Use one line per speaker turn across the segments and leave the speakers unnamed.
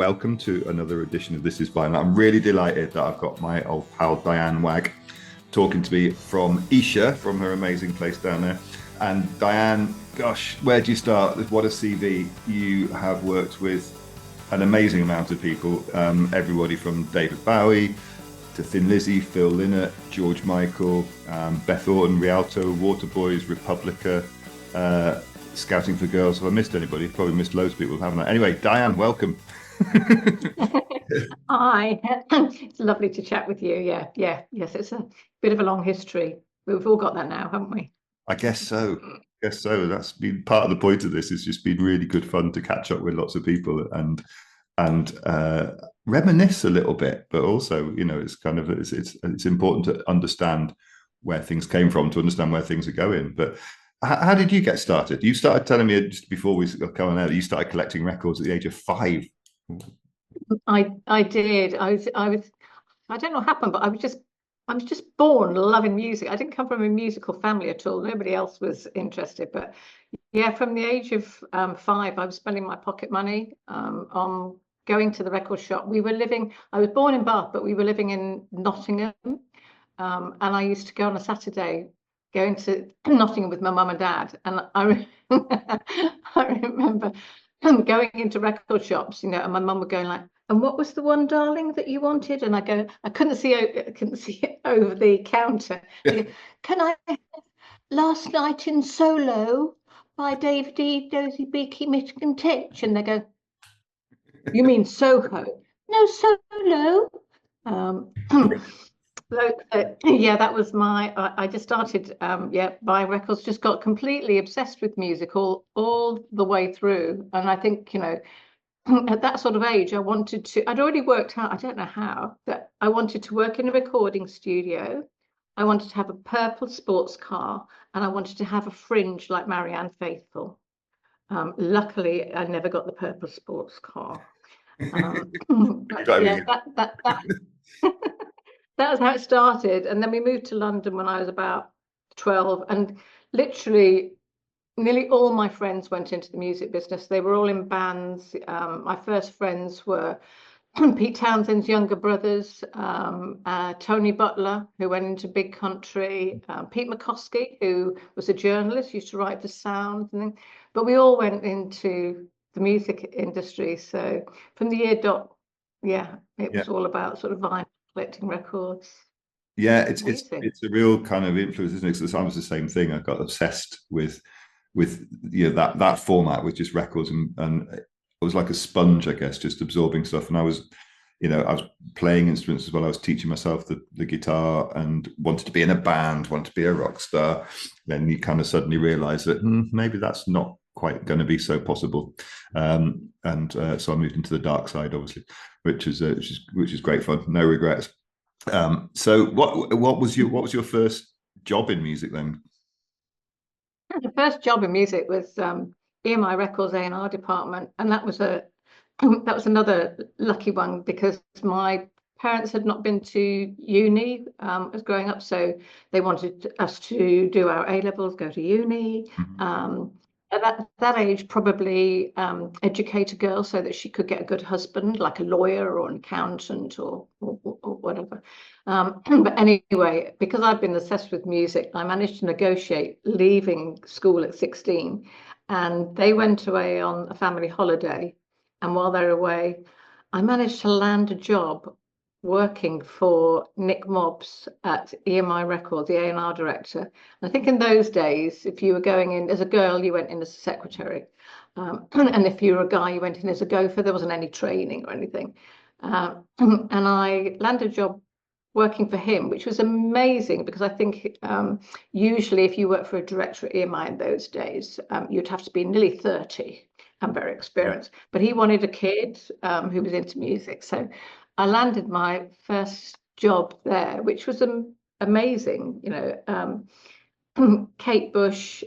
welcome to another edition of This Is Vinyl. I'm really delighted that I've got my old pal Diane Wagg talking to me from Isha, from her amazing place down there. And Diane, gosh, where do you start? What a CV. You have worked with an amazing amount of people, everybody from David Bowie to Thin Lizzy, Phil Lynott, George Michael, Beth Orton, Rialto, Waterboys, Republica, Scouting for Girls. Have I missed anybody? Probably missed loads of people, haven't I? Anyway, Diane, welcome.
Hi, it's lovely to chat with you. Yes, it's a bit of a long history. We've all got that now, haven't we?
I guess so. That's been part of the point of this. It's just been really good fun to catch up with lots of people and reminisce a little bit, but also, it's kind of it's important to understand where things came from, to understand where things are going. But how did you get started? You started telling me just before we got on air that you started collecting records at the age of 5.
I did. I don't know what happened, but I was just born loving music. I didn't come from a musical family at all. Nobody else was interested. But yeah, from the age of 5, I was spending my pocket money on going to the record shop. I was born in Bath, but we were living in Nottingham. And I used to go on a Saturday going to Nottingham with my mum and dad. And I remember going into record shops, and my mum would go like, "And what was the one, darling, that you wanted?" And I couldn't see it over the counter. Go, "Can I have Last Night in Solo by David E. Dozy Beaky Michigan Titch?" And they go, "You mean Soho?" "No, Solo." Yeah, that was I just started buying records, just got completely obsessed with music all the way through. And I think, at that sort of age, I'd already worked out, I don't know how, that I wanted to work in a recording studio. I wanted to have a purple sports car, and I wanted to have a fringe like Marianne Faithfull. Luckily, I never got the purple sports car. Yeah, that was how it started. And then we moved to London when I was about 12, and literally nearly all my friends went into the music business. They were all in bands. My first friends were Pete Townshend's younger brothers, Tony Butler, who went into big country, Pete McCoskey, who was a journalist, used to write for Sound, but we all went into the music industry. So from the year dot, it was all about sort of vinyl, collecting records.
Yeah,
Amazing.
it's a real kind of influence, isn't it? Because I was the same thing. I got obsessed with that format with just records, and it was like a sponge, I guess, just absorbing stuff. And I was playing instruments as well. I was teaching myself the guitar and wanted to be in a band, wanted to be a rock star. Then you kind of suddenly realize that maybe that's not quite going to be so possible. So I moved into the dark side, obviously, which is great fun. No regrets. So what was your first job in music then?
The first job in music was EMI Records A&R department, and that was another lucky one because my parents had not been to uni as growing up, so they wanted us to do our A levels, go to uni. At that age, probably educate a girl so that she could get a good husband, like a lawyer or an accountant or whatever. But anyway, because I've been obsessed with music, I managed to negotiate leaving school at 16, and they went away on a family holiday. And while they're away, I managed to land a job working for Nick Mobbs at EMI Records, the A&R director. And I think in those days, if you were going in as a girl, you went in as a secretary. And if you were a guy, you went in as a gopher. There wasn't any training or anything. And I landed a job working for him, which was amazing because I think usually if you work for a director at EMI in those days, you'd have to be nearly 30 and very experienced. But he wanted a kid who was into music. So I landed my first job there, which was amazing. Kate Bush.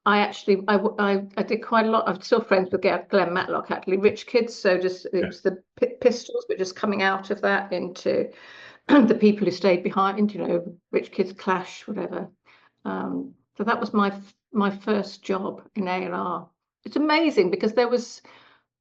I did quite a lot. I'm still friends with Glenn Matlock, actually. Rich Kids. So it was the Pistols, but just coming out of that into the people who stayed behind. Rich Kids, Clash, whatever. So that was my first job in A&R. It's amazing because there was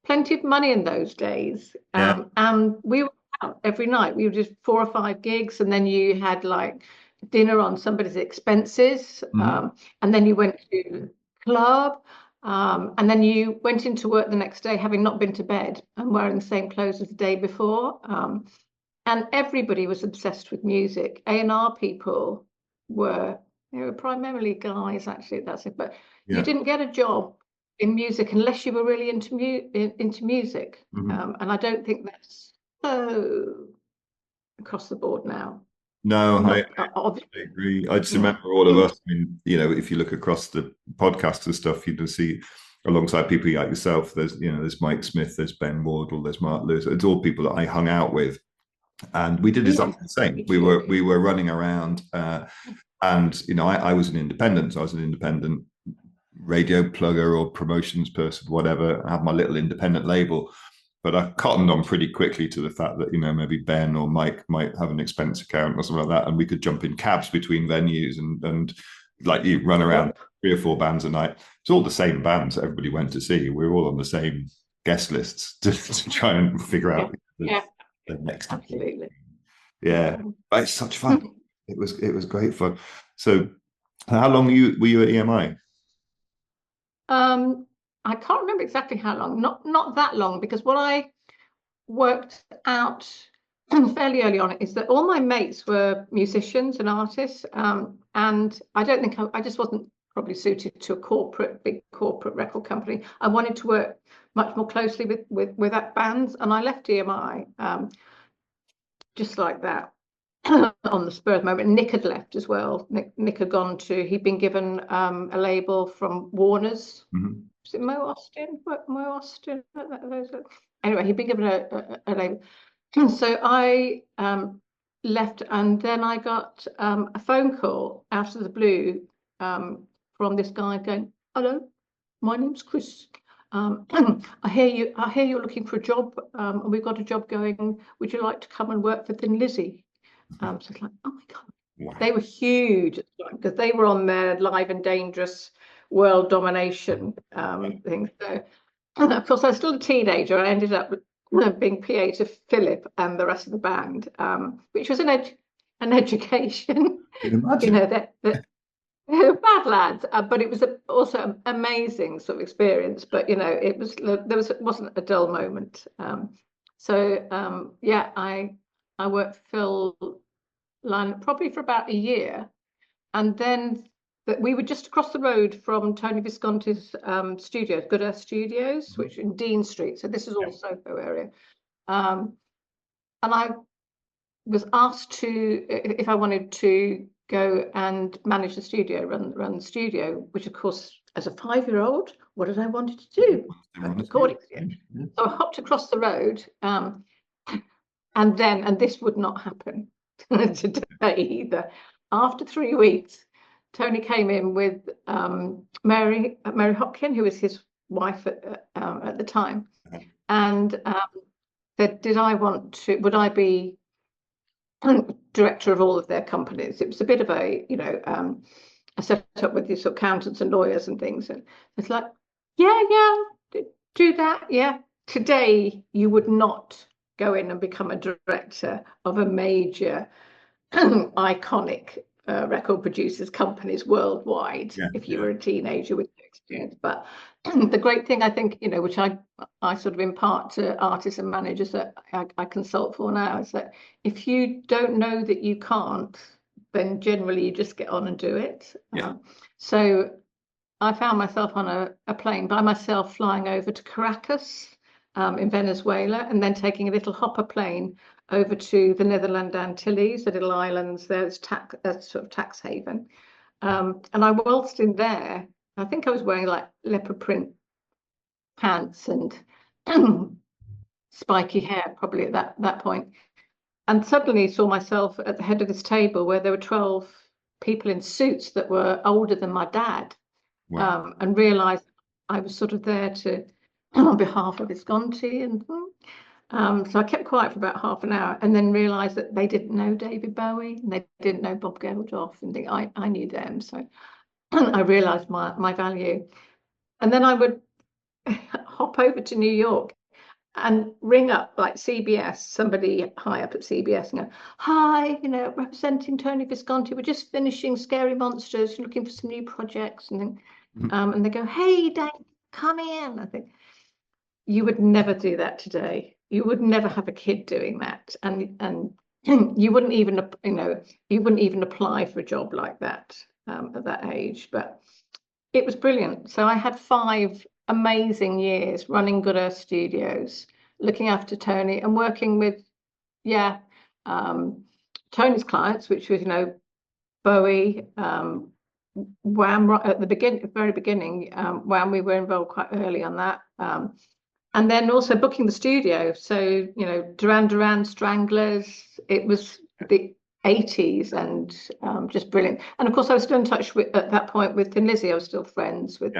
plenty of money in those days.
Yeah.
And we were out every night. We were just 4 or 5 gigs, and then you had like dinner on somebody's expenses. And then you went to club. And then you went into work the next day, having not been to bed and wearing the same clothes as the day before. And everybody was obsessed with music. A&R people were, they were primarily guys, actually, that's it. But you didn't get a job in music unless you were really into music. And I don't think that's so across the board now.
No, I
Obviously.
agree. I just remember all of us. I mean, if you look across the podcasts and stuff, you can see alongside people like yourself. There's Mike Smith, there's Ben Wardle, there's Mark Lewis. It's all people that I hung out with, and we did exactly the same. We were running around, and I was an independent. So I was an independent radio plugger or promotions person, whatever. I had my little independent label. But I cottoned on pretty quickly to the fact that, maybe Ben or Mike might have an expense account or something like that. And we could jump in cabs between venues and like you run around 3 or 4 bands a night. It's all the same bands that everybody went to see. We were all on the same guest lists to try and figure out the next.
Absolutely.
Yeah. But it's such fun. It was great fun. So how long were you at EMI?
I can't remember exactly how long, not that long, because what I worked out fairly early on is that all my mates were musicians and artists, and I don't think I just wasn't probably suited to a big corporate record company. I wanted to work much more closely with that bands, and I left EMI just like that on the spur of the moment. Nick had left as well. Nick had he'd been given a label from Warner's. Was it Mo Austin? Anyway, he'd been given a label. So I left, and then I got a phone call out of the blue from this guy going, "Hello, my name's Chris. I hear you're looking for a job, and we've got a job going. Would you like to come and work for Thin Lizzy?" So it's like, oh my God. Wow. They were huge because they were on their Live and Dangerous world domination thing. So, of course, I was still a teenager. I ended up being PA to Philip and the rest of the band, which was an education. That bad lads, but it was also an amazing sort of experience. But wasn't a dull moment. I worked for Phil Lyon probably for about a year, and then we were just across the road from Tony Visconti's studio, Good Earth Studios, which in Dean Street. So this is all Soho area, and I was asked if I wanted to go and manage the studio, run the studio, which of course, as a 5-year-old, what did I want to do? So I hopped across the road, and this would not happen today either. After 3 weeks, Tony came in with Mary Hopkin, who was his wife at the time, and said, would I be director of all of their companies? It was a bit of a set up with these accountants and lawyers and things, and it's like, yeah, do that. Yeah, today you would not go in and become a director of a major iconic record producers companies worldwide if you were a teenager with no experience. But the great thing, I think, which I sort of impart to artists and managers that I consult for now, is that if you don't know that you can't, then generally you just get on and do it. So I found myself on a plane by myself flying over to Caracas in Venezuela, and then taking a little hopper plane over to the Netherlands Antilles, the little islands there, sort of tax haven. And I waltzed in there. I think I was wearing like leopard print pants and spiky hair probably at that point. And suddenly saw myself at the head of this table where there were 12 people in suits that were older than my dad. Wow. And realized I was sort of there on behalf of Visconti, and so I kept quiet for about half an hour, and then realised that they didn't know David Bowie, and they didn't know Bob Geldof, and I knew them. So I realised my value, and then I would hop over to New York and ring up like CBS, somebody high up at CBS, and go, hi, representing Tony Visconti, we're just finishing Scary Monsters, looking for some new projects, and they go, hey, Diane, come in. I think you would never do that today. You would never have a kid doing that, and you wouldn't even apply for a job like that at that age. But it was brilliant. So I had 5 amazing years running Good Earth Studios, looking after Tony and working with, Tony's clients, which was, Bowie, Wham, right at the very beginning. Wham, we were involved quite early on that. And then also booking the studio. So, Duran Duran, Stranglers, it was the 80s, and just brilliant. And of course, I was still in touch at that point with Thin Lizzy. I was still friends with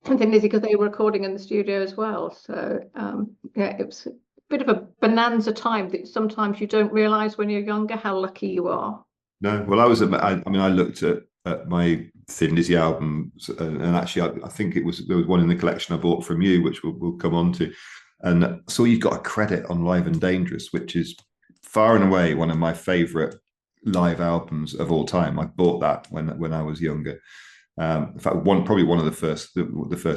Thin Lizzy because they were recording in the studio as well. So it was a bit of a bonanza time that sometimes you don't realize when you're younger how lucky you are.
No, well, I looked at my Thin Lizzy albums, and actually, I think there was one in the collection I bought from you, which we'll come on to. And so you've got a credit on Live and Dangerous, which is far and away one of my favorite live albums of all time. I bought that when I was younger. In fact, probably one of the first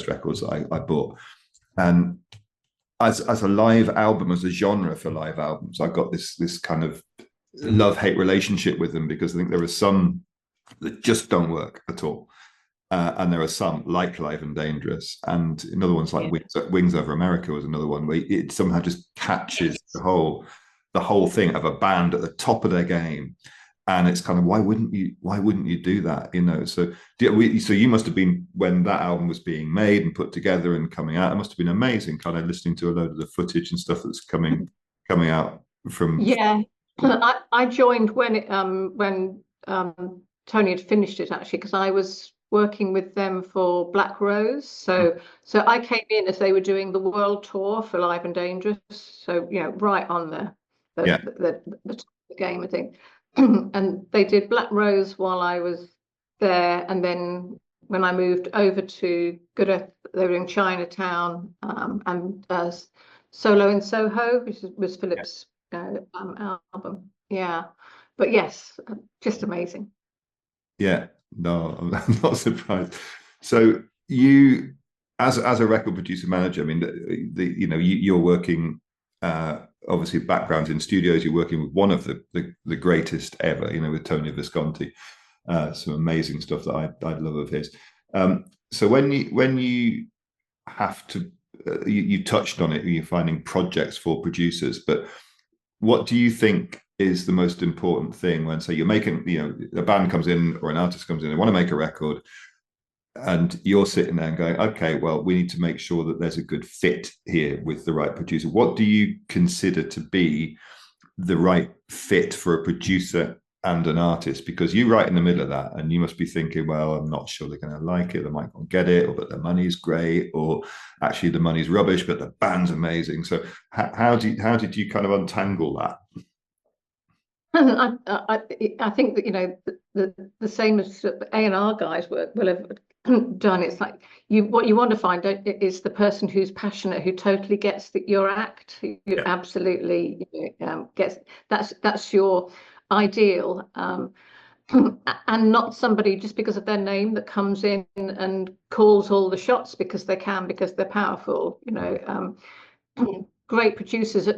records that I bought. And as a live album, as a genre for live albums, I've got this kind of love-hate relationship with them, because I think there are some that just don't work at all. And there are some like Live and Dangerous, and another one's like Wings Over America was another one where it somehow just catches the whole thing of a band at the top of their game. And it's kind of, why wouldn't you do that? So you must have been, when that album was being made and put together and coming out, it must have been amazing, kind of listening to a load of the footage and stuff that's coming out from.
Yeah, I joined when Tony had finished it, actually, because I was working with them for Black Rose. So I came in as they were doing the world tour for Live and Dangerous. So right on the top of the game, I think. And they did Black Rose while I was there, and then when I moved over to Good Earth, they were in Chinatown, and Solo in Soho, which was Philip's album. Yeah, but yes, just amazing.
Yeah, no, I'm not surprised. So you, as a record producer manager, I mean, you're working. Obviously, backgrounds in studios. You're working with one of the greatest ever. With Tony Visconti, some amazing stuff that I'd love of his. So when you have to, you touched on it. You're finding projects for producers, but what do you think is the most important thing when, say, you're making, a band comes in or an artist comes in, they want to make a record, and you're sitting there and going, okay, well, we need to make sure that there's a good fit here with the right producer. What do you consider to be the right fit for a producer and an artist? Because you're right in the middle of that, and you must be thinking, well, I'm not sure they're going to like it, they might not get it, or but the money's great, or actually the money's rubbish, but the band's amazing. So how did you kind of untangle that?
I think that the same as A&R guys will have done. It's like what you want to find is the person who's passionate, who totally gets your act, who absolutely gets that's your ideal, and not somebody just because of their name that comes in and calls all the shots because they're powerful. Great producers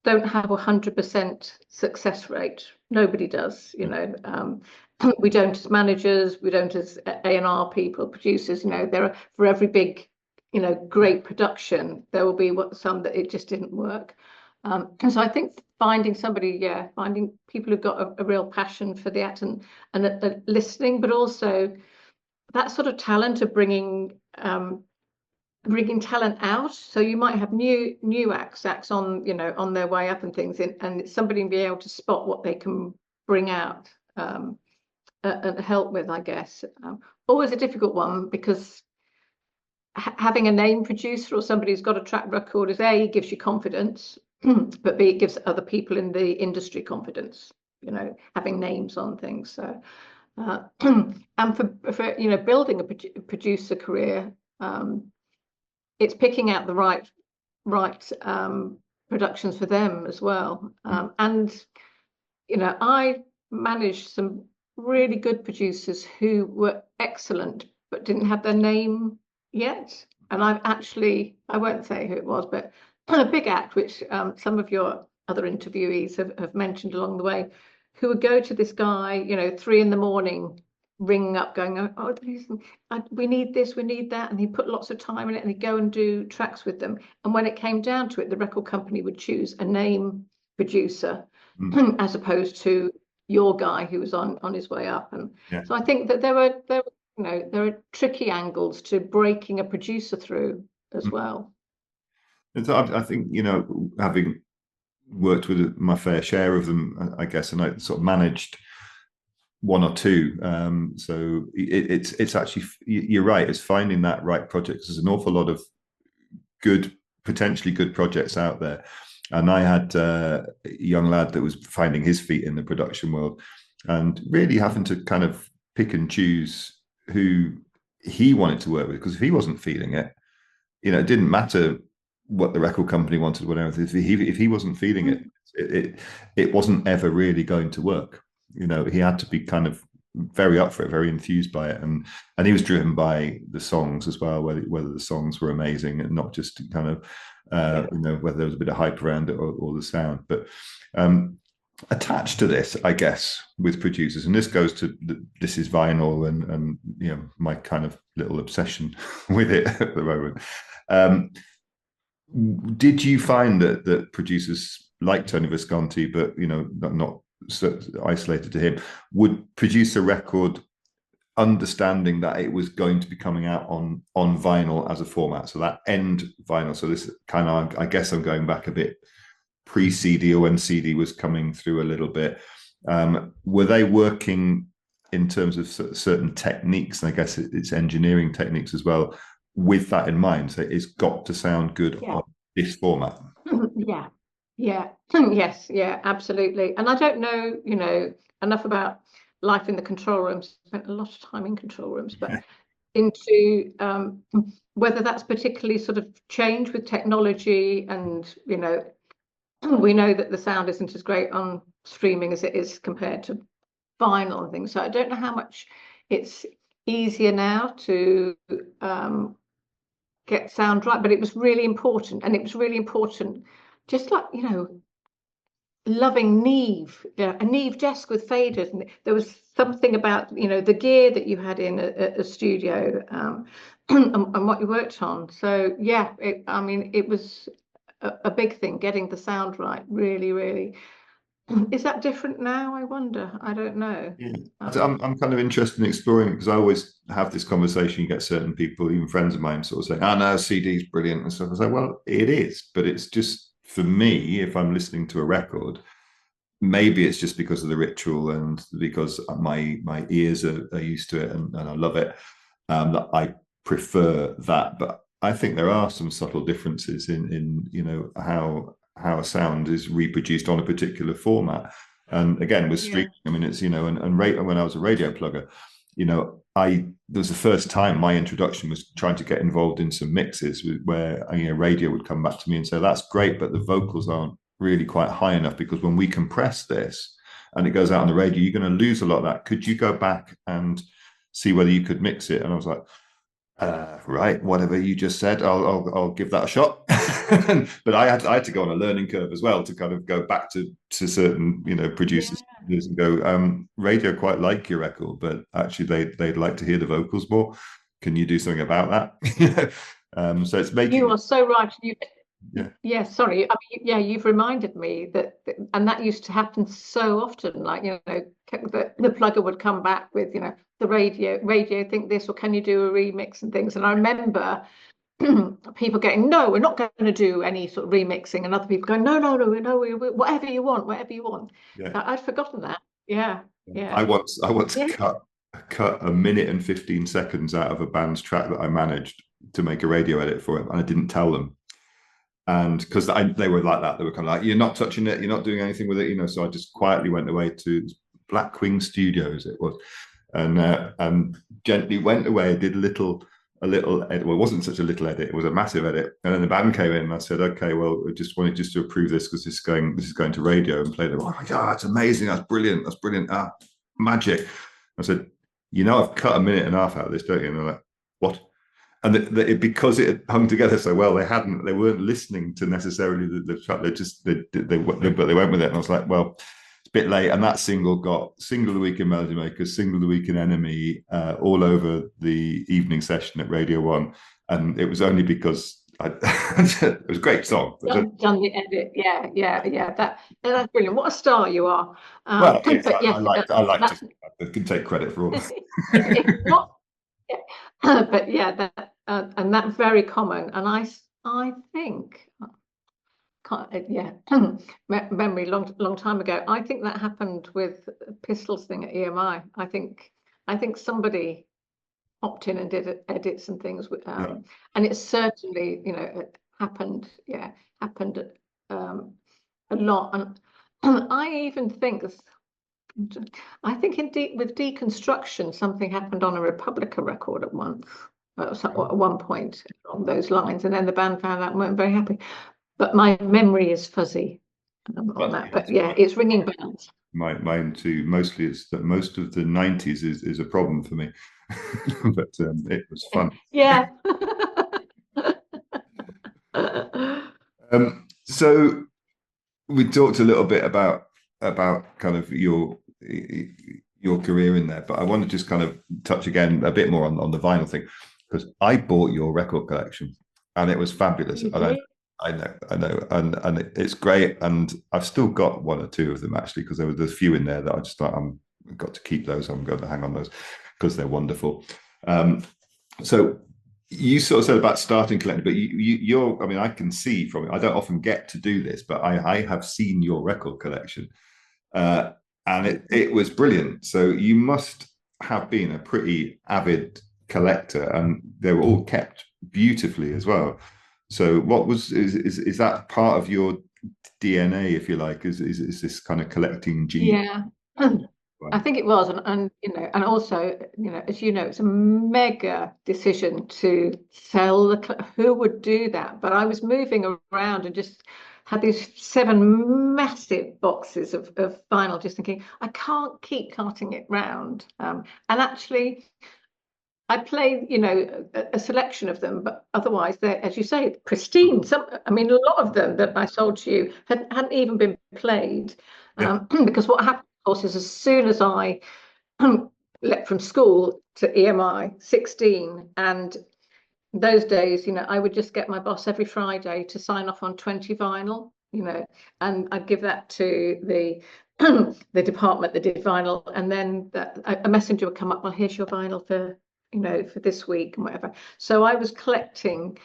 don't have 100% success rate. Nobody does. We don't as managers, we don't as A&R people, producers. There are, for every big, great production, there will be some that it just didn't work. And so I think finding people who've got a real passion for the act and listening, but also that sort of talent of bringing talent out. So you might have new acts on on their way up and things, and somebody be able to spot what they can bring out and help with, I guess. Always a difficult one, because having a name producer or somebody who's got a track record is A, gives you confidence, but B, it gives other people in the industry confidence, having names on things. So and for building a producer career, it's picking out the right productions for them as well. And I managed some really good producers who were excellent but didn't have their name yet. And I won't say who it was, but a big act, which some of your other interviewees have mentioned along the way, who would go to this guy, 3 a.m, ringing up, going, oh, we need this, we need that. And he'd put lots of time in it, and he'd go and do tracks with them. And when it came down to it, the record company would choose a name producer as opposed to your guy who was on his way up. And so I think that there are tricky angles to breaking a producer through as well.
And so I think, having worked with my fair share of them, I guess, and I sort of managed one or two. So it's actually, you're right, it's finding that right project. There's an awful lot of potentially good projects out there. And I had a young lad that was finding his feet in the production world and really having to kind of pick and choose who he wanted to work with, because if he wasn't feeling it, it didn't matter what the record company wanted, whatever. If he wasn't feeling it wasn't ever really going to work. He had to be kind of very up for it, very enthused by it, and he was driven by the songs as well, whether the songs were amazing and not just kind of whether there was a bit of hype around it or the sound. But attached to this, I guess, with producers, and this goes to this is vinyl and my kind of little obsession with it at the moment. Did you find that producers like Tony Visconti, but not isolated to him, would produce a record understanding that it was going to be coming out on vinyl as a format, so that end vinyl? So this kind of, I guess I'm going back a bit pre-CD, or when CD was coming through a little bit. Were they working in terms of certain techniques, and I guess it's engineering techniques as well, with that in mind? So it's got to sound good on this format.
Yes, absolutely. And I don't know, enough about life in the control rooms. Spent a lot of time in control rooms, but into whether that's particularly sort of changed with technology. And we know that the sound isn't as great on streaming as it is compared to vinyl and things. So I don't know how much it's easier now to get sound right, but it was really important. And it was really important, just like, loving Neve, a Neve desk with faders. And there was something about, the gear that you had in a studio and what you worked on. So, it was a big thing, getting the sound right, really, really. Is that different now? I wonder. I don't know.
Yeah. I'm kind of interested in exploring it, because I always have this conversation. You get certain people, even friends of mine, sort of saying, "Oh no, CD's brilliant," and stuff. I say, well, it is, but it's just, for me, if I'm listening to a record, maybe it's just because of the ritual and because my ears are used to it and I love it, that I prefer that. But I think there are some subtle differences in how a sound is reproduced on a particular format. And again, with streaming, I mean, it's and when I was a radio plugger, there was the first time my introduction was trying to get involved in some mixes where radio would come back to me and say, "That's great, but the vocals aren't really quite high enough, because when we compress this and it goes out on the radio, you're going to lose a lot of that. Could you go back and see whether you could mix it?" And I was like, right, whatever you just said, I'll give that a shot. But I had to go on a learning curve as well to kind of go back to certain producers and go, radio quite like your record, but actually they'd like to hear the vocals more. Can you do something about that? So it's making.
You are so right. Sorry. I mean, you've reminded me that, and that used to happen so often. Like, the plugger would come back with, the radio think this, or can you do a remix and things. And I remember people getting, "No, we're not going to do any sort of remixing," and other people going, no, whatever you want.
Yeah.
So I'd forgotten that. Yeah.
I once cut a minute and 15 seconds out of a band's track that I managed to make a radio edit for it, and I didn't tell them. And because they were like that, they were kind of like, "You're not touching it, you're not doing anything with it," So I just quietly went away to Blackwing Studios, it was, and gently went away, did a little a little edit. Well, it wasn't such a little edit; it was a massive edit. And then the band came in, and I said, "Okay, well, I just wanted to approve this because this is going to radio and play them." Oh my god, it's amazing! That's brilliant! That's brilliant! Ah, magic! I said, "You know, I've cut a minute and a half out of this, don't you?" And they're like, "What?" And because it had hung together so well, they weren't listening to necessarily the track. They but they went with it, and I was like, well, it's a bit late. And that single got single of the week in Melody Makers, single of the week in Enemy, all over the evening session at Radio One, and it was only because it was a great song.
Done the edit, yeah. That's brilliant. What a star you are.
Well, yes,
but yes,
I like to. I can take credit for all.
it's not. But yeah, that and that's very common. And I think, yeah, memory long time ago. I think that happened with Pistols thing at EMI. I think somebody hopped in and did edits and things with, and it certainly, it happened. Yeah, happened a lot. And I even think. I think with deconstruction, something happened on a Republica record at once, at one point along those lines, and then the band found out and weren't very happy. But my memory is fuzzy on that. But yeah, it's ringing bells.
Mine too. Mostly, it's that most of the '90s is a problem for me, but it was fun.
Yeah.
So we talked a little bit about kind of your career in there, but I want to just kind of touch again a bit more on the vinyl thing, because I bought your record collection and it was fabulous. I know, and it's great, and I've still got one or two of them actually, because there's a few in there that I just thought I've got to keep those. I'm going to hang on those because they're wonderful. So you sort of said about starting collecting, but you're, I mean, I can see from it. I don't often get to do this, but I have seen your record collection, and it was brilliant. So you must have been a pretty avid collector, and they were all kept beautifully as well. So what is that part of your DNA, if you like? Is this kind of collecting gene?
Yeah. I think it was, and and also, as you know, it's a mega decision to sell who would do that. But I was moving around and just had these 7 massive boxes of vinyl, just thinking I can't keep carting it round. And actually, I played, a selection of them, but otherwise they're, as you say, pristine. I mean, a lot of them that I sold to you hadn't even been played, because what happened, of course, is as soon as I left from school to EMI 16, and those days, I would just get my boss every Friday to sign off on 20 vinyl, and I'd give that to the the department that did vinyl, and then a messenger would come up, well, here's your vinyl for for this week and whatever. So I was collecting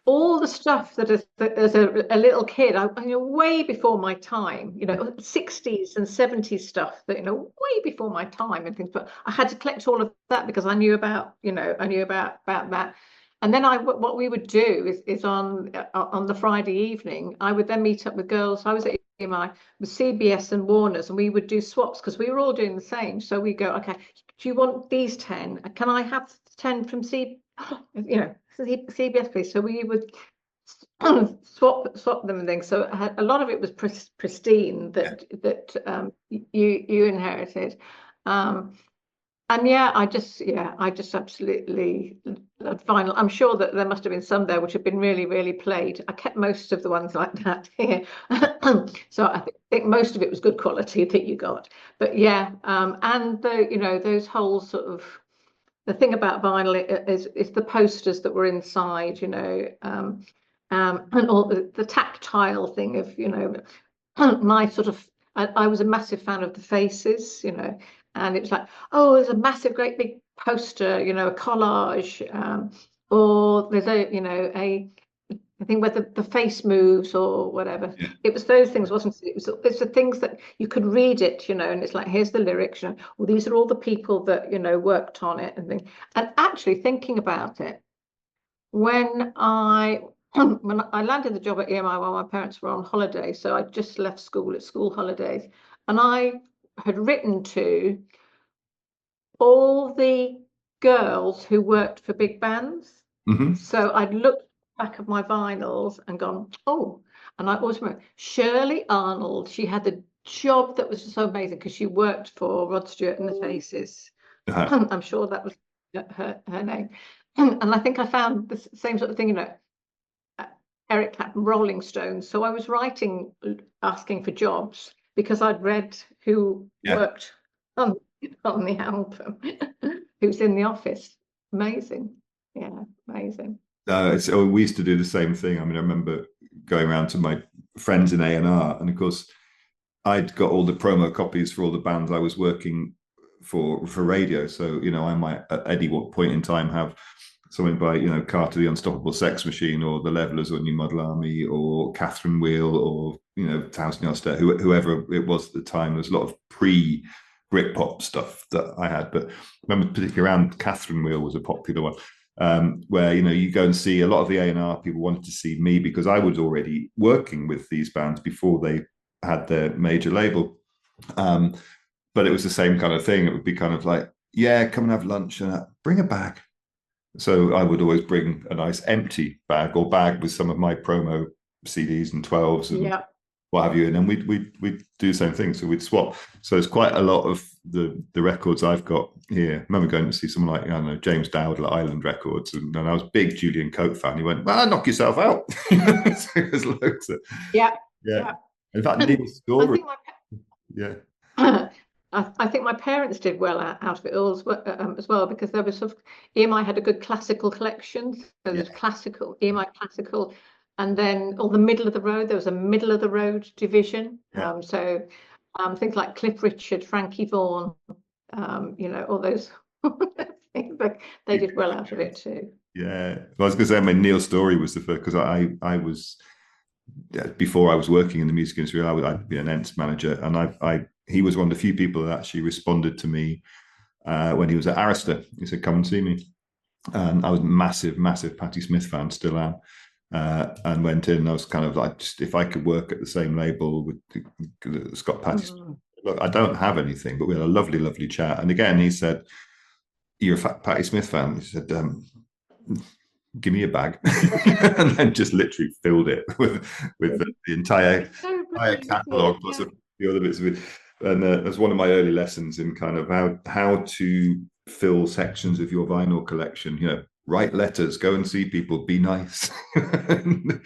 all the stuff that as a little kid, way before my time, 60s and 70s stuff that, way before my time and things, but I had to collect all of that because I knew about, about that. And then what we would do is on the Friday evening, I would then meet up with girls. I was at EMI with CBS and Warner's, and we would do swaps because we were all doing the same. So we go, okay, do you want these 10? Can I have 10 from CBS, please? So we would swap them and things. So a lot of it was pristine that you inherited. And I just absolutely loved vinyl. I'm sure that there must have been some there which have been really, really played. I kept most of the ones like that here. So I think most of it was good quality that you got. But and those whole sort of, the thing about vinyl is the posters that were inside, and all the tactile thing of, my sort of, I was a massive fan of the faces, and it was like, oh, there's a massive, great big poster, a collage, or there's a thing where the face moves or whatever. Yeah. It was those things, wasn't it? It's the things that you could read it, and it's like, here's the lyrics, well, these are all the people that, worked on it and things. And actually thinking about it, when I landed the job at EMI while my parents were on holiday, so I just left school at school holidays, and I had written to all the girls who worked for big bands.
Mm-hmm.
So I'd looked back at my vinyls and gone, oh, and I always remember Shirley Arnold. She had the job that was so amazing because she worked for Rod Stewart and the Faces.
Uh-huh.
I'm sure that was her name. And I think I found the same sort of thing, Eric Clapton, Rolling Stones. So I was writing, asking for jobs because I'd read who worked on the album, who's in the office. Amazing. Yeah, amazing.
We used to do the same thing. I mean, I remember going around to my friends in A&R, and of course, I'd got all the promo copies for all the bands I was working for radio. So, I might at any point in time have something by, Carter the Unstoppable Sex Machine, or the Levellers, or New Model Army, or Catherine Wheel, or, Thousand Yard Stare, whoever it was at the time. There's a lot of pre-Britpop stuff that I had. But I remember particularly around Catherine Wheel was a popular one. Where you go and see a lot of the A&R people wanted to see me because I was already working with these bands before they had their major label. But it was the same kind of thing. It would be kind of like, yeah, come and have lunch and bring a bag. So I would always bring a nice empty bag or bag with some of my promo CDs and 12s and what have you. And then we'd do the same thing. So we'd swap. So there's quite a lot of the records I've got here. I remember going to see someone like, I don't know, James Dowdle at Island Records. And I was a big Julian Cope fan. He went, well, knock yourself out. So there's loads of, yeah. In fact, Neil Story.
I think my parents did well out of it all as well, because there was sort of EMI had a good classical collection. So there's classical, EMI classical, and then all the middle of the road, there was a middle of the road division. So things like Cliff Richard, Frankie Vaughan, all those things, but they did well out of it too.
Yeah, well, I was going to say, I mean, Neil Story was the first, because I was, before I was working in the music industry, I'd been an Ents manager, and he was one of the few people that actually responded to me when he was at Arista. He said, come and see me. And I was a massive Patti Smith fan, still am, and went in. I was kind of like, just if I could work at the same label with Scott Patti Smith. Look, I don't have anything, but we had a lovely chat. And again, he said, you're a Patti Smith fan? He said, give me a bag. And then just literally filled it with the entire catalogue plus a few other bits of it. And that's one of my early lessons in kind of how to fill sections of your vinyl collection. Write letters, go and see people, be nice.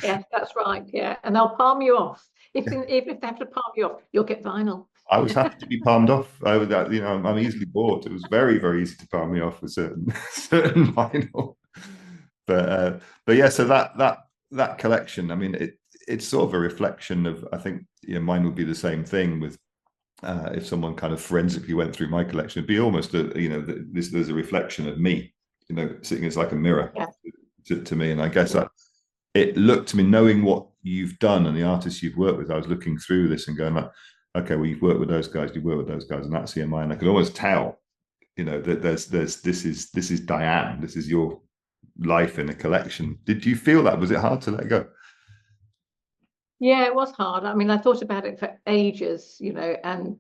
Yeah, that's right. Yeah, and they'll palm you off. Even if they have to palm you off, you'll get vinyl.
I was happy to be palmed off. I'm easily bought. It was very, very easy to palm me off with certain vinyl. But yeah, so that collection, I mean, it's sort of a reflection of, I think, mine would be the same thing with if someone kind of forensically went through my collection, it'd be almost there's a reflection of me, sitting as like a mirror to me. And I guess that it looked to me, knowing what you've done and the artists you've worked with, I was looking through this and going like, okay, well, you've worked with those guys, and that's EMI, and I could almost tell, that this is Diane, this is your life in a collection. Did you feel that? Was it hard to let go?
Yeah, it was hard. I mean, I thought about it for ages, and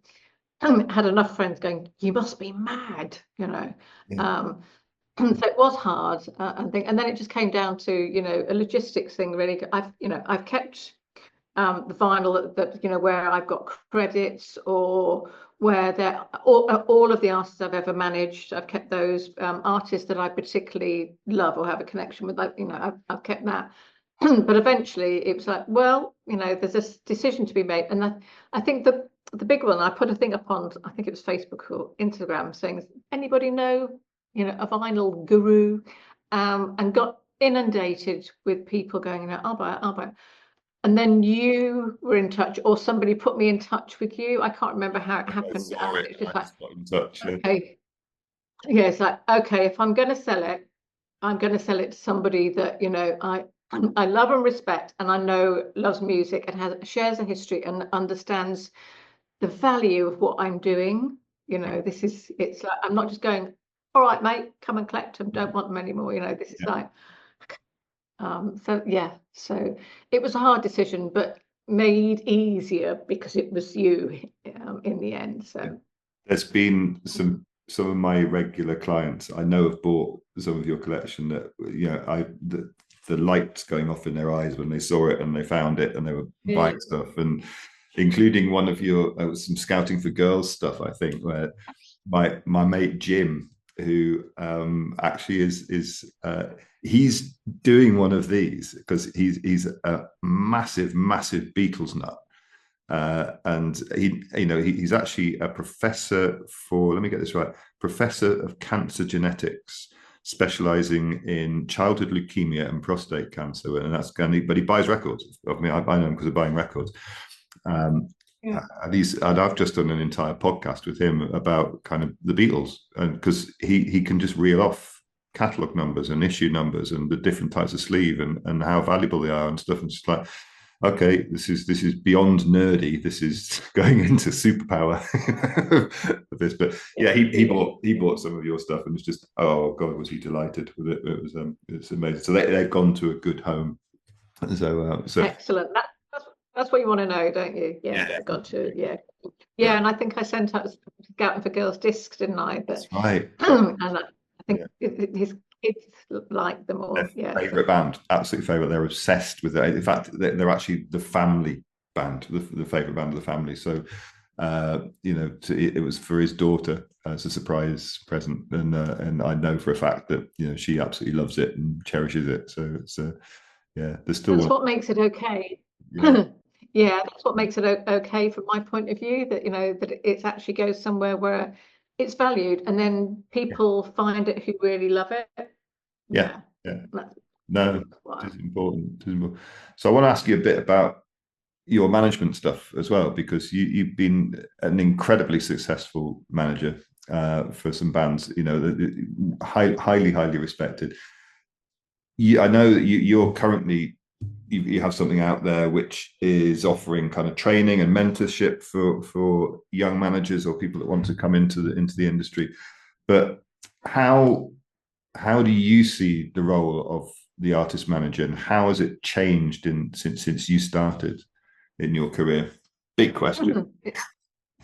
had enough friends going, you must be mad, so it was hard, and then it just came down to a logistics thing, really. I've kept the vinyl that where I've got credits, or where all of the artists I've ever managed, I've kept those. Artists that I particularly love or have a connection with, I've kept that. But eventually it was like, well, there's a decision to be made. And I think the big one, I put a thing up on, I think it was Facebook or Instagram, saying, anybody know, a vinyl guru? And got inundated with people going, I'll buy it. And then you were in touch, or somebody put me in touch with you. I can't remember how it happened.
It's just like, got in touch.
Okay. Yeah, it's like, okay, if I'm going to sell it, I'm going to sell it to somebody that, I love and respect, and I know loves music and shares a history and understands the value of what I'm doing. It's like, I'm not just going, all right, mate, come and collect them. Don't want them anymore. This is like, so it was a hard decision, but made easier because it was you in the end. So
there's been some some of my regular clients I know have bought some of your collection that, you know, the lights going off in their eyes when they saw it and they found it and they were buying stuff, and including one of your some Scouting for Girls stuff, I think, where my mate Jim, who actually he's doing one of these because he's a massive Beatles nut. And he's actually a professor for, let me get this right, professor of cancer genetics, specializing in childhood leukemia and prostate cancer. And that's kind of, but he buys records. I mean, I know him because of buying records. And I've just done an entire podcast with him about kind of the Beatles, and because he can just reel off catalog numbers and issue numbers and the different types of sleeve and how valuable they are and stuff. And just like, okay, this is beyond nerdy. This is going into superpower of this. But yeah, he bought some of your stuff and was just, oh God, was he delighted with it. It was it's amazing. So they've gone to a good home. So
excellent. That's what you want to know, don't you? Yeah. Got to, yeah. And I think I sent out Scouting for Girls discs, didn't I?
That's right.
And I think his kids like them all.
Their favorite band, absolute favorite. They're obsessed with it. In fact, they're actually the family band, the favorite band of the family. So, it was for his daughter as a surprise present, and I know for a fact that she absolutely loves it and cherishes it. So it's there's still
that's what makes it okay. Yeah, that's what makes it okay from my point of view, that that it actually goes somewhere where it's valued, and then people find it who really love it.
Yeah. No, it's important. So I want to ask you a bit about your management stuff as well, because you've been an incredibly successful manager for some bands, highly respected. I know that you're currently you have something out there which is offering kind of training and mentorship for young managers or people that want to come into the industry. But how do you see the role of the artist manager, and how has it changed since you started in your career? Big question.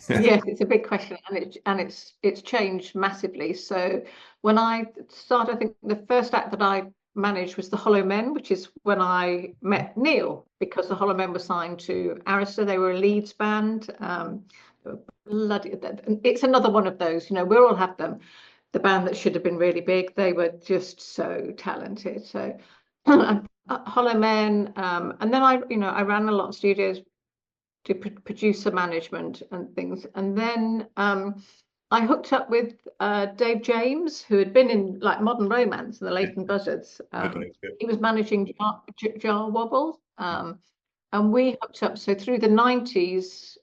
Yes, it's a big question, and it's changed massively. So when I started, I think the first act that I managed was the Hollow Men, which is when I met Neil, because the Hollow Men were signed to Arista. They were a Leeds band. It's another one of those, we all have them. The band that should have been really big, they were just so talented. So Hollow Men, and then I ran a lot of studios to producer management and things, and then I hooked up with Dave James, who had been in like Modern Romance and the Leighton Buzzards. He was managing Jar Wobble, and we hooked up. So through the 90s,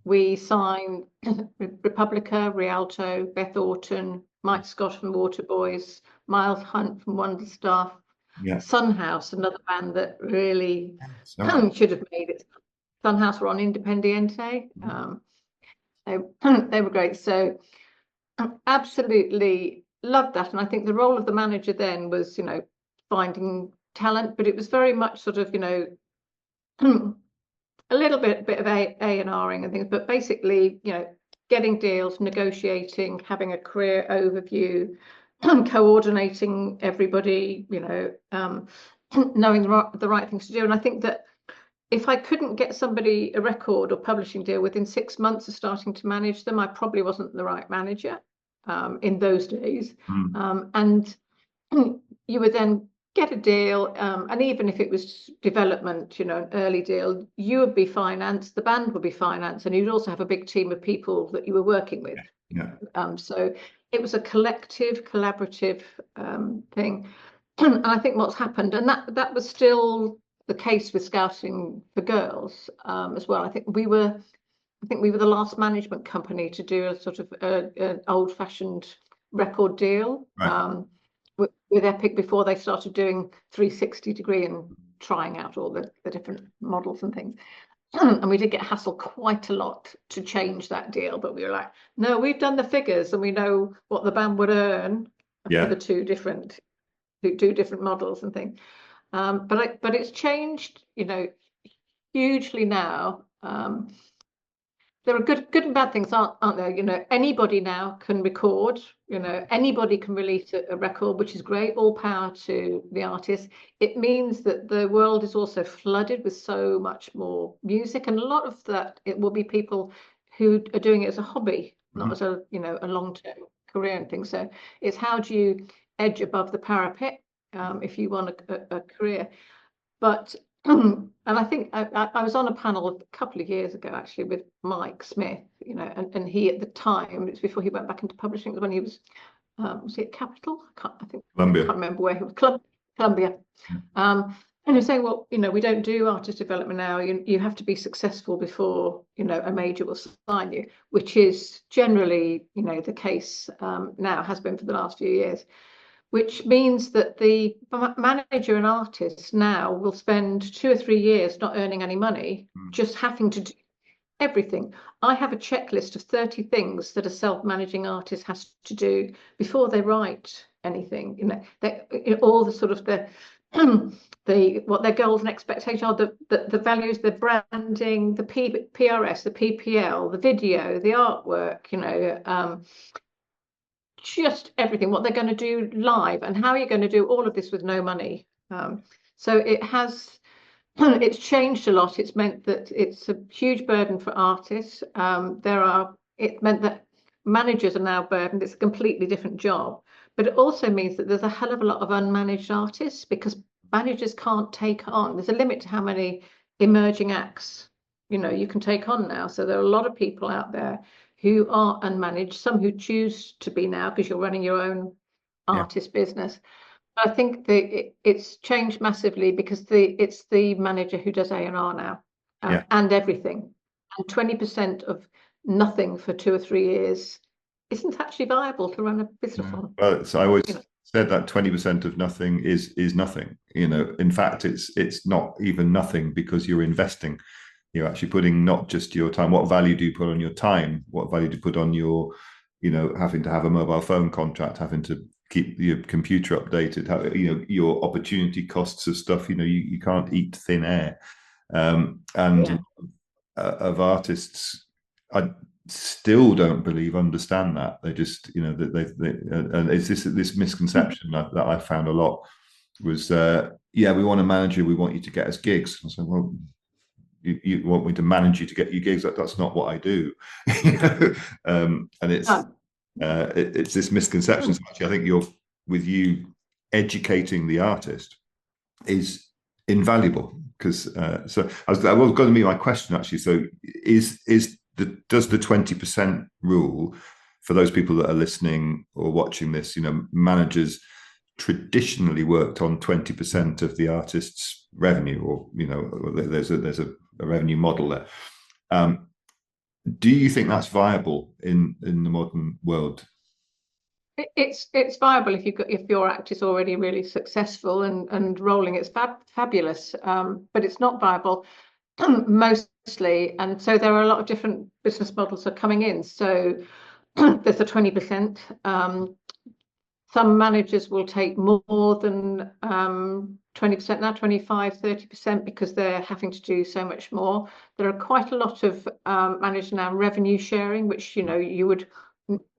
we signed Republica, Rialto, Beth Orton, Mike Scott from Waterboys, Miles Hunt from Wonder Stuff, Sunhouse, another band that really should have made it. Sunhouse were on Independiente. They were great. So absolutely loved that. And I think the role of the manager then was, finding talent, but it was very much sort of, a little bit of A&Ring and things, but basically, getting deals, negotiating, having a career overview, coordinating everybody, knowing the right things to do. And I think that if I couldn't get somebody a record or publishing deal within 6 months of starting to manage them, I probably wasn't the right manager in those days. And you would then get a deal, and even if it was development, an early deal, you would be financed, the band would be financed, and you'd also have a big team of people that you were working with. So it was a collective, collaborative thing. And I think what's happened, and that was still the case with Scouting for Girls as well. I think we were the last management company to do a sort of an old-fashioned record deal with Epic before they started doing 360-degree and trying out all the different models and things. And we did get hassled quite a lot to change that deal, but we were like, no, we've done the figures and we know what the band would earn for the two different models and things. But it's changed, hugely now. there are good and bad things, aren't there? You know, anybody now can record, you know, anybody can release a record, which is great, all power to the artist. It means that the world is also flooded with so much more music, and a lot of that, it will be people who are doing it as a hobby, not as a, you know, a long-term career and things. So it's how do you edge above the parapet if you want a career. But and I think I was on a panel a couple of years ago actually with Mike Smith, you know, and he at the time, it's before he went back into publishing, when he was he at Capital? I think
Columbia.
I can't remember where he was. Columbia. And he was saying, well, you know, we don't do artist development now. You have to be successful before, you know, a major will sign you, which is generally, you know, the case now, has been for the last few years. Which means that the manager and artist now will spend 2 or 3 years not earning any money, just having to do everything. I have a checklist of 30 things that a self-managing artist has to do before they write anything. You know, all the sort of what their goals and expectations are, the values, the branding, the PRS, the PPL, the video, the artwork, you know, just everything, what they're going to do live, and how you're going to do all of this with no money. So it's changed a lot. It's meant that it's a huge burden for artists. It meant that managers are now burdened. It's a completely different job, but it also means that there's a hell of a lot of unmanaged artists because managers can't take on. There's a limit to how many emerging acts, you know, you can take on now. So there are a lot of people out there who are unmanaged, some who choose to be now because you're running your own artist business. I think it's changed massively because it's the manager who does A&R now and everything. And 20% of nothing for 2 or 3 years isn't actually viable to run a business on.
Well, so I always said that 20% of nothing is nothing. You know, in fact, it's not even nothing because you're investing. You're actually putting not just your time. What value do you put on your time? What value do you put on your, you know, having to have a mobile phone contract, having to keep your computer updated, you know, your opportunity costs of stuff. You know, you can't eat thin air. Of artists, I still don't believe understand that. They just, you know, that they and it's this misconception that I found a lot was, we want to manage you. We want you to get us gigs. I said, well, you want me to manage you to get you gigs? That's not what I do. And it's this misconception. So actually, I think with you educating the artist is invaluable because so I was going to be my question actually. So does the 20% rule for those people that are listening or watching this? You know, managers traditionally worked on 20% of the artist's revenue, or you know, there's a revenue model there. Do you think that's viable in the modern world?
It's viable if your act is already really successful and rolling. It's fabulous, but it's not viable mostly. And so there are a lot of different business models are coming in. So there's a 20%. Some managers will take more than 20% now, 25, 30%, because they're having to do so much more. There are quite a lot of managers now revenue sharing, which, you know, you would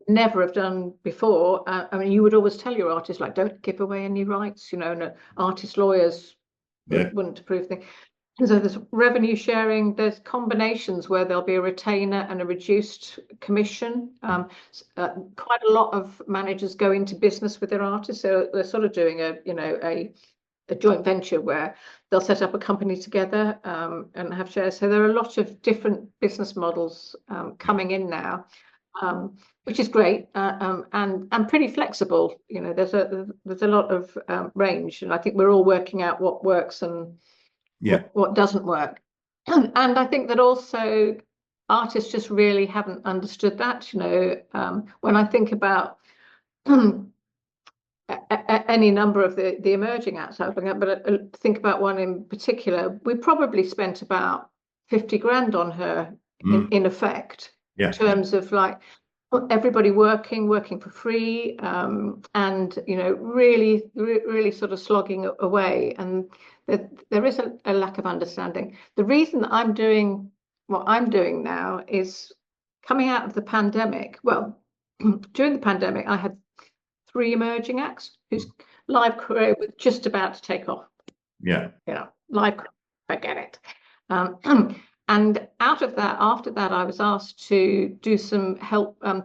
never have done before. I mean, you would always tell your artists, like, don't give away any rights, you know, and artist lawyers wouldn't approve things. So there's revenue sharing, there's combinations where there'll be a retainer and a reduced commission. Quite a lot of managers go into business with their artists. So they're sort of doing a joint venture where they'll set up a company together and have shares. So there are a lot of different business models coming in now, which is great and pretty flexible. You know, there's a lot of range, and I think we're all working out what works and what doesn't work. And I think that also artists just really haven't understood that. You know, when I think about any number of the emerging acts, but think about one in particular, we probably spent about 50 grand on her in effect, in terms of like everybody working for free, and you know, really sort of slogging away. And there is a lack of understanding. The reason that I'm doing what I'm doing now is coming out of the pandemic, well, during the pandemic, I had 3 emerging acts whose live career was just about to take off.
Yeah.
Live, forget it. And out of that, after that, I was asked to do some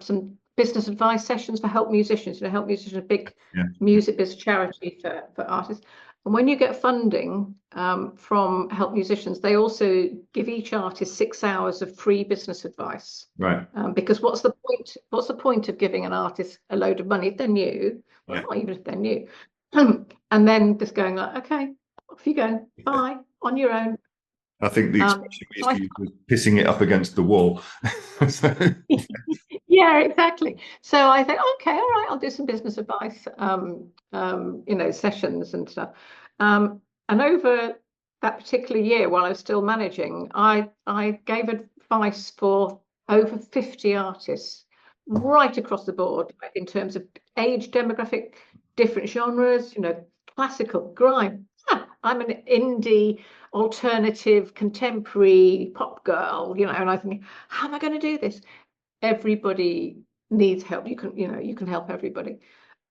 some business advice sessions for Help Musicians. Help Musicians, a big music business charity for artists. And when you get funding from Help Musicians, they also give each artist 6 hours of free business advice.
Right.
Because what's the point? What's the point of giving an artist a load of money if they're new? Well, not even if they're new. And then just going like, okay, off you go. Bye, on your own.
I think the expression we used to use was pissing it up against the wall. So.
Yeah, exactly. So I think, okay, all right, I'll do some business advice, sessions and stuff. And over that particular year, while I was still managing, I gave advice for over 50 artists right across the board in terms of age demographic, different genres, classical, grime. I'm an indie, alternative, contemporary pop girl, and I think, how am I going to do this? Everybody needs help. You can help everybody.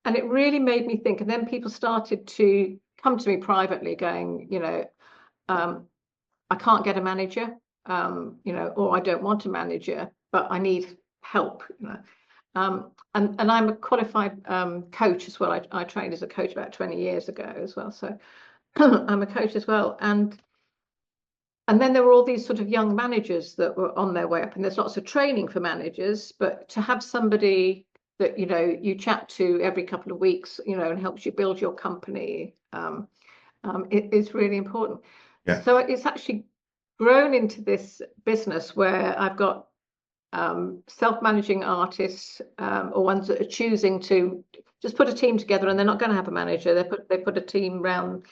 And it really made me think. And then people started to come to me privately going, I can't get a manager, or I don't want a manager, but I need help, and I'm a qualified coach as well. I trained as a coach about 20 years ago as well. So I'm a coach as well. And then there were all these sort of young managers that were on their way up, and there's lots of training for managers, but to have somebody that, you chat to every couple of weeks, and helps you build your company, it is really important. Yeah. So it's actually grown into this business where I've got self-managing artists, or ones that are choosing to just put a team together, and they're not going to have a manager. They put a team around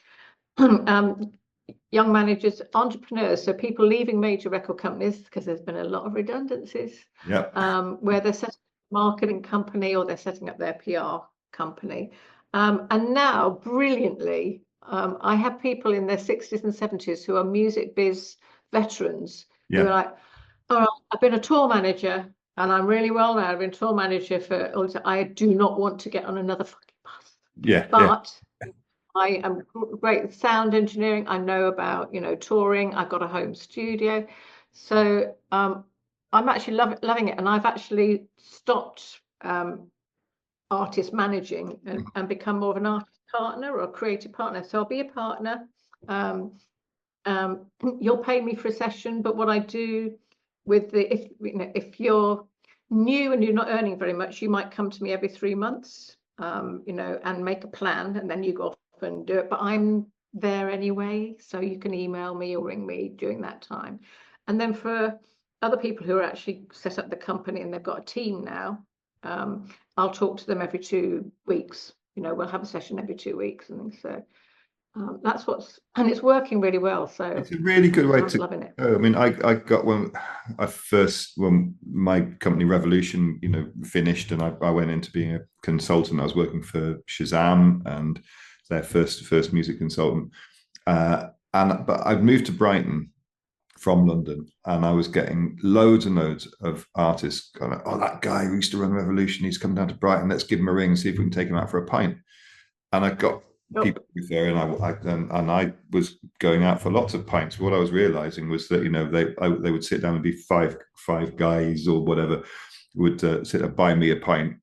young managers, entrepreneurs, so people leaving major record companies because there's been a lot of redundancies. Where they're setting up a marketing company or they're setting up their PR company. And now, brilliantly, I have people in their 60s and 70s who are music biz veterans who are like, all right, I've been a tour manager and I'm really well now. I've been a tour manager for, I do not want to get on another fucking bus. But I am great at sound engineering. I know about, touring. I've got a home studio. So I'm actually loving it. And I've actually stopped artist managing and become more of an artist partner or a creative partner. So I'll be a partner. You'll pay me for a session. But what I do with if you're new and you're not earning very much, you might come to me every 3 months, and make a plan, and then you go off and do it. But I'm there anyway, so you can email me or ring me during that time. And then for other people who are actually set up the company and they've got a team now, I'll talk to them every 2 weeks. We'll have a session every 2 weeks, and so that's and it's working really well. So
it's a really good way to.
Loving it.
I mean, I got when my company Revolution, finished, and I went into being a consultant. I was working for Shazam and their first music consultant, but I'd moved to Brighton from London, and I was getting loads and loads of artists going, oh, that guy who used to run Revolution, he's come down to Brighton, let's give him a ring and see if we can take him out for a pint. And I got people there, and I was going out for lots of pints. What I was realizing was that they would sit down and be five guys or whatever would sit and buy me a pint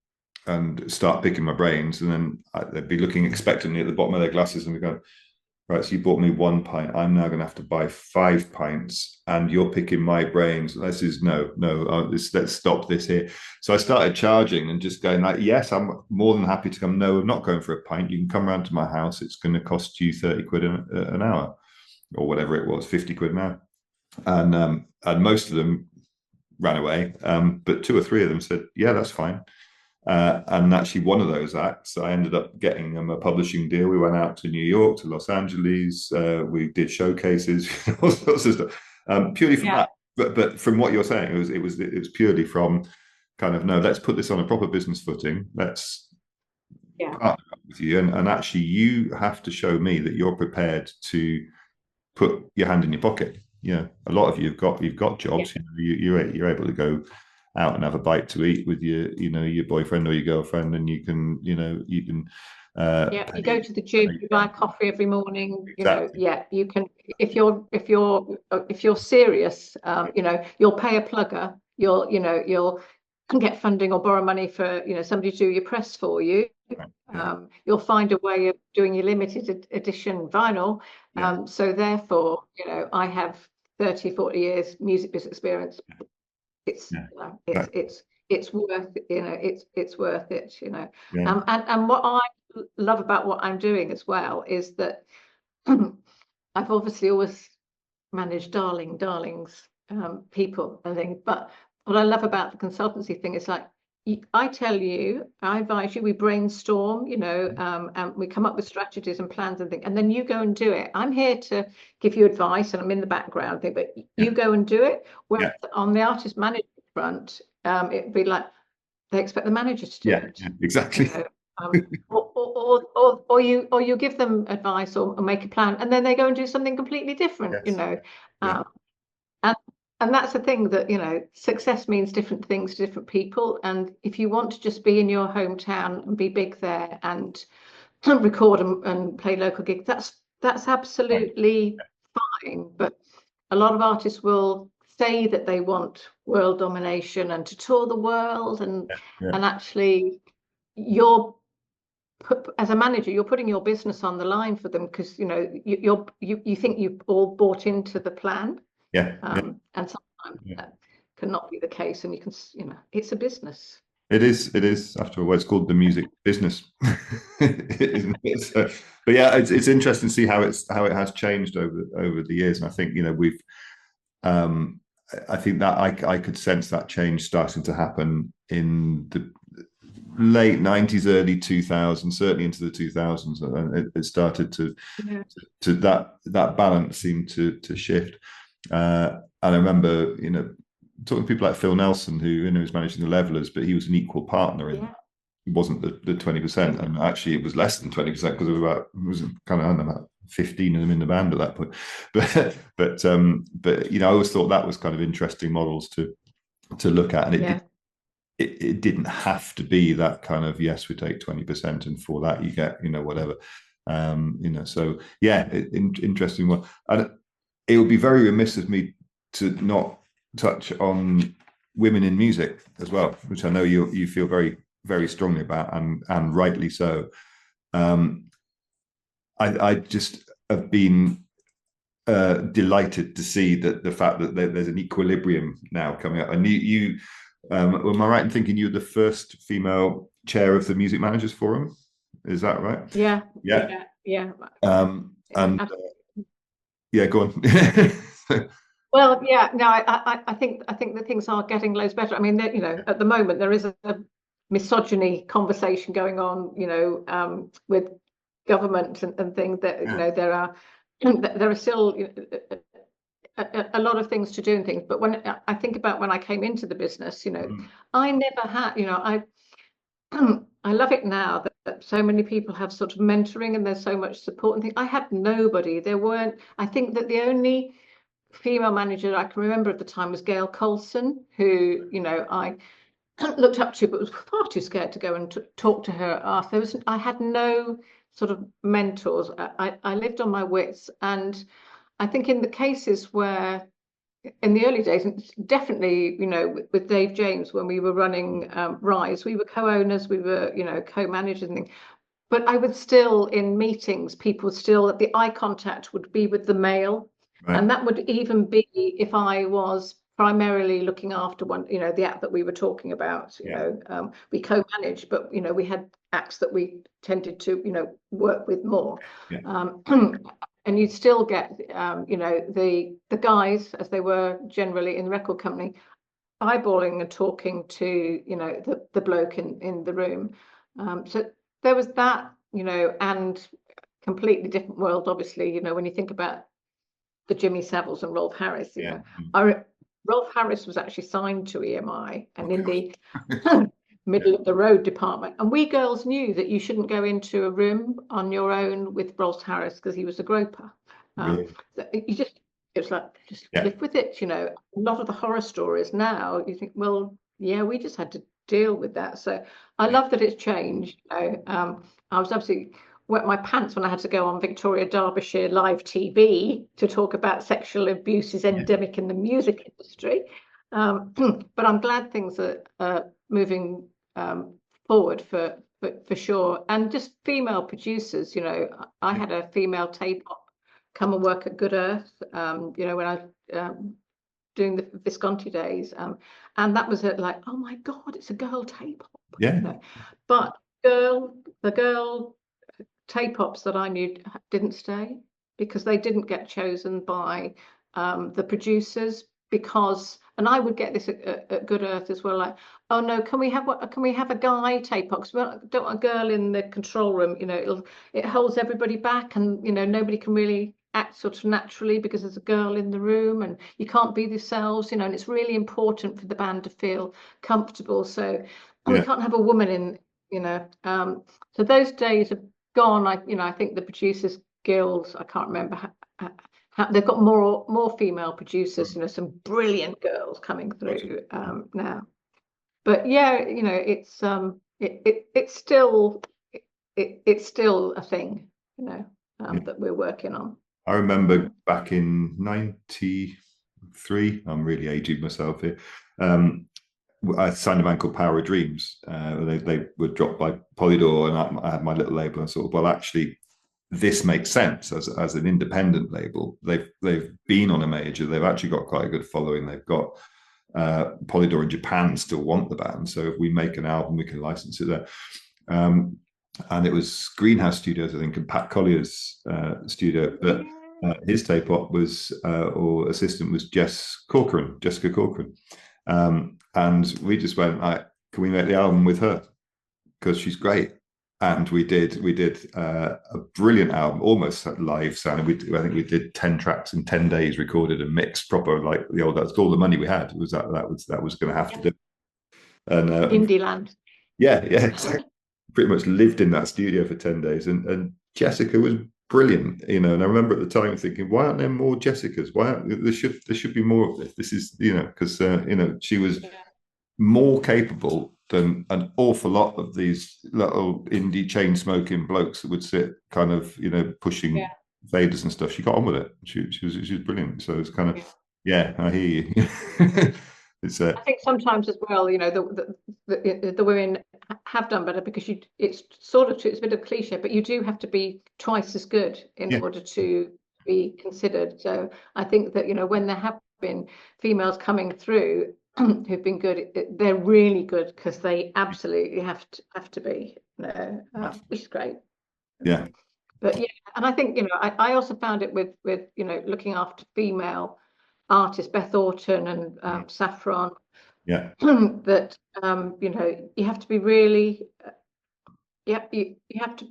and start picking my brains, and then they'd be looking expectantly at the bottom of their glasses and go, right, so you bought me 1 pint, I'm now going to have to buy 5 pints, and you're picking my brains. This is let's stop this here. So I started charging and just going like, yes, I'm more than happy to come. No, I'm not going for a pint. You can come round to my house. It's going to cost you 30 quid an hour, or whatever it was, 50 quid an hour. And most of them ran away, but 2 or 3 of them said, yeah, that's fine. And actually, one of those acts, I ended up getting them a publishing deal. We went out to New York, to Los Angeles. We did showcases, all sorts of stuff, purely from that. But from what you're saying, it was purely from kind of, no, let's put this on a proper business footing. Let's partner up with you, and actually, you have to show me that you're prepared to put your hand in your pocket. A lot of you you've got jobs. You're able to go out and have a bite to eat with your boyfriend or your girlfriend, and you can
Yeah, you go to the gym, you buy coffee every morning,
exactly.
yeah, you can, if you're serious, you'll pay a plugger, you'll get funding or borrow money for, somebody to do your press for you.
Yeah.
You'll find a way of doing your limited edition vinyl.
Yeah.
So therefore, I have 30, 40 years music business experience. It's,
Yeah.
it's worth, it's worth it,
Yeah.
and what I love about what I'm doing as well is that I've obviously always managed darlings, people and things, but what I love about the consultancy thing is like, I tell you, I advise you, we brainstorm, and we come up with strategies and plans and things, and then you go and do it. I'm here to give you advice and I'm in the background thing, but you go and do it. Whereas on the artist management front, it'd be like they expect the manager to do it.
Yeah, exactly.
Or you give them advice or make a plan, and then they go and do something completely different.
Yes. Yeah.
And and that's the thing that success means different things to different people. And if you want to just be in your hometown and be big there and record and play local gigs, that's absolutely fine. But a lot of artists will say that they want world domination and to tour the world, and actually you're as a manager, you're putting your business on the line for them because you think you've all bought into the plan. And sometimes that cannot be the case, and you can, it's a business.
It is after all. It's called the music business, isn't it? So, but yeah, it's interesting to see how it has changed over the years, and I think we've I think that I could sense that change starting to happen in the late 90s, early 2000s, certainly into the 2000s, and it started to that balance seemed to shift. And I remember, talking to people like Phil Nelson, who was managing the Levelers, but he was an equal partner in. It wasn't the 20%, and actually it was less than 20% because it was kind of, I don't know, about 15 of them in the band at that point. But I always thought that was kind of interesting models to look at, and it didn't have to be that kind of, yes, we take 20%, and for that you get whatever. So yeah, interesting one. And it would be very remiss of me to not touch on women in music as well, which I know you feel very, very strongly about, and rightly so. I just have been delighted to see that the fact that there's an equilibrium now coming up. And you am I right in thinking you're the first female chair of the Music Managers Forum? Is that right?
Yeah.
Go on.
Well, yeah, no, I think that things are getting loads better. I mean, at the moment there is a misogyny conversation going on, with government and things that there are still a lot of things to do and things. But when I think about when I came into the business, I never had, I love it now that so many people have sort of mentoring and there's so much support and things. I had nobody. I think that the only female manager I can remember at the time was Gail Colson, who I looked up to, but was far too scared to go and talk to her after. I had no sort of mentors. I lived on my wits, and I think in the cases where in the early days, and definitely with Dave James when we were running Rise, we were co-owners, we were co-managers and things. But I would still, in meetings, people still, the eye contact would be with the male. Right. And that would even be if I was primarily looking after one, the act that we were talking about. We co-managed, but we had acts that we tended to work with more. And you'd still get the guys, as they were generally in the record company, eyeballing and talking to the bloke in the room. So there was that, and completely different world, obviously, when you think about the Jimmy Saviles and Rolf Harris. Rolf Harris was actually signed to EMI and in the middle of the road department. And we girls knew that you shouldn't go into a room on your own with Rolf Harris because he was a groper.
Really?
So it was like, just live with it. A lot of the horror stories now, you think, well, yeah, we just had to deal with that. So I love that it's changed. I was absolutely wet my pants when I had to go on Victoria Derbyshire live TV to talk about sexual abuse is endemic in the music industry. But I'm glad things are moving forward for sure. And just female producers, I had a female tape op come and work at Good Earth, when I doing the Visconti days, and that was like, oh my God, it's a girl tape op.
Yeah.
But the girl tape ops that I knew didn't stay because they didn't get chosen by the producers, because, and I would get this at Good Earth as well, like, oh no, can we have a guy tape op? Because we don't want a girl in the control room, it holds everybody back, and nobody can really act sort of naturally because there's a girl in the room and you can't be yourselves, and it's really important for the band to feel comfortable. So we can't have a woman in, so those days are gone. I think the Producers Guilds, I can't remember how they've got more female producers, some brilliant girls coming through now. But yeah, it's it's still a thing, that we're working on.
I remember back in '93, I'm really aging myself here. I signed a band called Power of Dreams. They were dropped by Polydor, and I had my little label. And I thought, well, actually, this makes sense as an independent label. They've been on a major. They've actually got quite a good following. They've got Polydor in Japan still want the band. So if we make an album, we can license it there. And it was Greenhouse Studios, I think, and Pat Collier's studio. But his tape op was, or assistant was Jessica Corcoran. And we just went, can we make the album with her? Because she's great. And we did a brilliant album, almost live sound. I think we did 10 tracks in 10 days, recorded and mixed proper, like the old. That's all the money we had. Was that was going to have to do. And
Indie land.
Yeah, exactly. Pretty much lived in that studio for 10 days, and Jessica was brilliant, and I remember at the time thinking, why aren't there more Jessicas? There should be more of this. This is, because she was more capable than an awful lot of these little indie chain smoking blokes that would sit kind of, pushing faders and stuff. She got on with it. She was brilliant. So it's kind of, I hear you. I
think sometimes as well, the women have done better because it's a bit of cliche, but you do have to be twice as good in order to be considered. So I think that, when there have been females coming through who've been good, they're really good because they absolutely have to be, which is great.
Yeah.
But and I think, I also found it with looking after female artists, Beth Orton and Saffron, that you have to be really you have to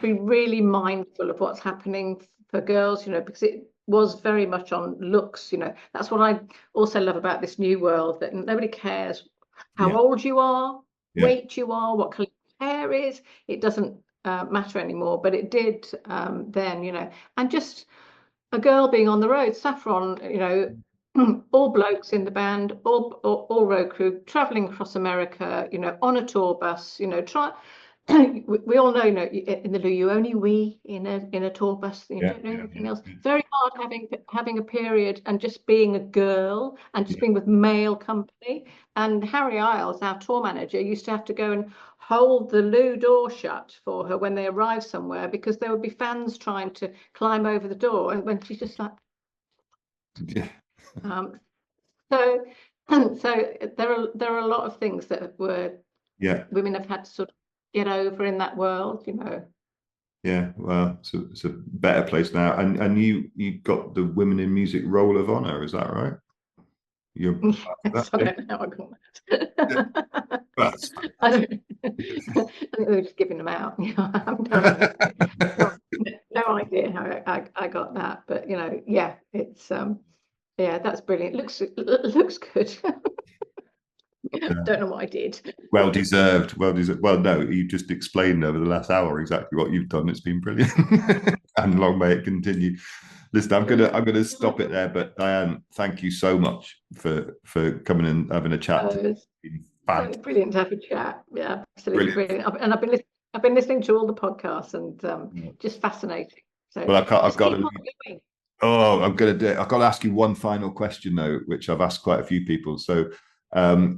be really mindful of what's happening for girls, because it was very much on looks. That's what I also love about this new world, that nobody cares how old you are, weight you are, what color your hair is. It doesn't matter anymore, but it did then, and just a girl being on the road. Saffron, all blokes in the band, all road crew traveling across America, on a tour bus, we all know, in the loo you only wee in a tour bus, you don't know anything else. Very hard having a period and just being a girl and just being with male company. And Harry Isles, our tour manager, used to have to go and hold the loo door shut for her when they arrived somewhere, because there would be fans trying to climb over the door, and when she's just like so there are a lot of things that women have had to sort of get over in that world,
Yeah, well, it's a better place now. And you got the Women in Music Roll of Honor, is that right?
Yes, I don't know how I got that. I think they were just giving them out. I have no idea how I got that, but it's that's brilliant. Looks good. Don't know what I did.
Well deserved. Well, no, you just explained over the last hour exactly what you've done. It's been brilliant, and long may it continue. Listen, I'm gonna stop it there. But Diane, thank you so much for coming and having a chat.
It's so brilliant to have a chat. Yeah, absolutely brilliant. And I've been listening to all the podcasts and just fascinating. So
well, I've got
keep
to.
on going.
Oh, I've got to ask you one final question though, which I've asked quite a few people. So,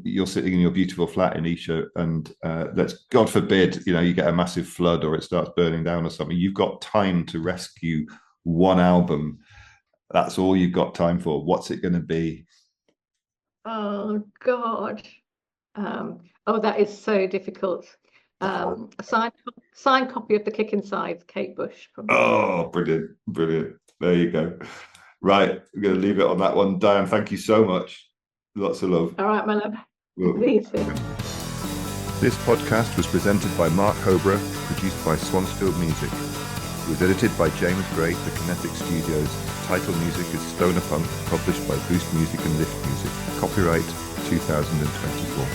you're sitting in your beautiful flat in Isha, and let's God forbid, you get a massive flood or it starts burning down or something. You've got time to rescue one album. That's all you've got time for. What's it going to be?
Oh God. That is so difficult. A signed copy of The Kick Inside, Kate Bush, probably.
Oh, brilliant, brilliant. There you go. Right, we're going to leave it on that one. Diane, thank you so much. Lots of love.
All right, my love.
This podcast was presented by Mark Hobrow, produced by Swansfield Music. It was edited by James Gray for Kinetic Studios. Title music is Stoner Punk, published by Boost Music and Lift Music. Copyright 2024.